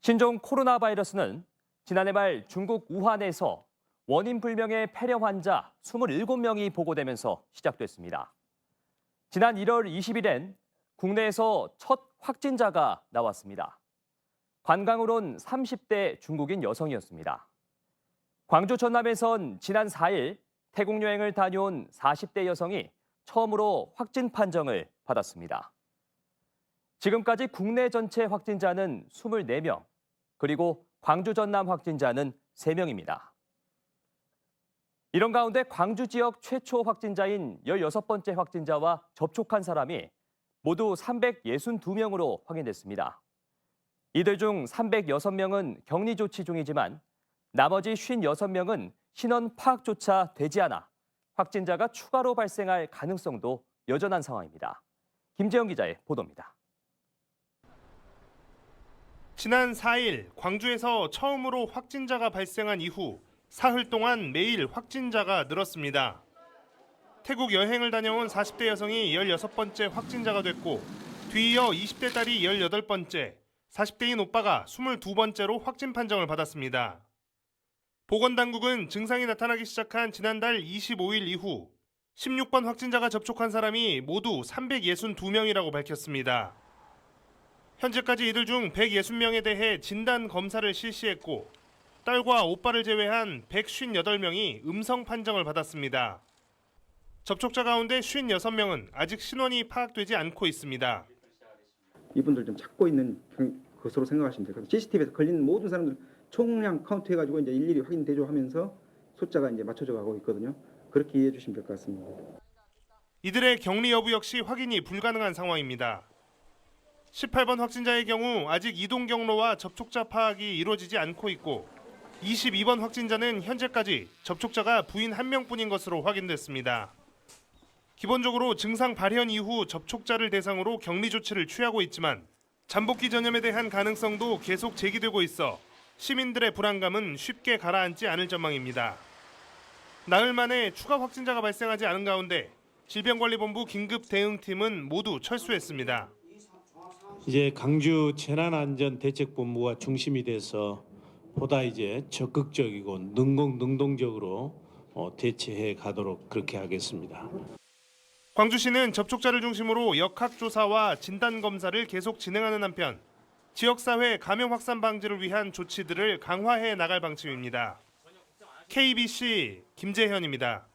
신종 코로나 바이러스는 지난해 말 중국 우한에서 원인 불명의 폐렴 환자 27명이 보고되면서 시작됐습니다. 지난 1월 20일엔 국내에서 첫 확진자가 나왔습니다. 관광을 온 30대 중국인 여성이었습니다. 광주 전남에선 지난 4일 태국 여행을 다녀온 40대 여성이 처음으로 확진 판정을 받았습니다. 지금까지 국내 전체 확진자는 24명, 그리고 광주 전남 확진자는 3명입니다. 이런 가운데 광주 지역 최초 확진자인 16번째 확진자와 접촉한 사람이 모두 362명으로 확인됐습니다. 이들 중 306명은 격리 조치 중이지만 나머지 56명은 신원 파악조차 되지 않아 확진자가 추가로 발생할 가능성도 여전한 상황입니다. 김재영 기자의 보도입니다. 지난 4일 광주에서 처음으로 확진자가 발생한 이후 사흘 동안 매일 확진자가 늘었습니다. 태국 여행을 다녀온 40대 여성이 16번째 확진자가 됐고 뒤이어 20대 딸이 18번째, 40대인 오빠가 22번째로 확진 판정을 받았습니다. 보건당국은 증상이 나타나기 시작한 지난달 25일 이후 16번 확진자가 접촉한 사람이 모두 362명이라고 밝혔습니다. 현재까지 이들 중 160명에 대해 진단 검사를 실시했고 딸과 오빠를 제외한 158명이 음성 판정을 받았습니다. 접촉자 가운데 56명은 아직 신원이 파악되지 않고 있습니다. 이분들 좀 찾고 있는 것으로 생각하시면 돼요. CCTV에서 걸린 모든 사람들 총량 카운트해가지고 이제 일일이 확인되죠 하면서 숫자가 이제 맞춰져 가고 있거든요. 그렇게 이해해 주시면 될 것 같습니다. 이들의 격리 여부 역시 확인이 불가능한 상황입니다. 18번 확진자의 경우 아직 이동 경로와 접촉자 파악이 이루어지지 않고 있고 22번 확진자는 현재까지 접촉자가 부인 1명뿐인 것으로 확인됐습니다. 기본적으로 증상 발현 이후 접촉자를 대상으로 격리 조치를 취하고 있지만 잠복기 전염에 대한 가능성도 계속 제기되고 있어 시민들의 불안감은 쉽게 가라앉지 않을 전망입니다. 나흘 만에 추가 확진자가 발생하지 않은 가운데 질병관리본부 긴급대응팀은 모두 철수했습니다. 이제 강주 재난안전대책본부가 중심이 돼서 보다 이제 적극적이고 능동적으로 대처해 가도록 그렇게 하겠습니다. 광주시는 접촉자를 중심으로 역학조사와 진단검사를 계속 진행하는 한편 지역사회 감염 확산 방지를 위한 조치들을 강화해 나갈 방침입니다. KBC 김재현입니다.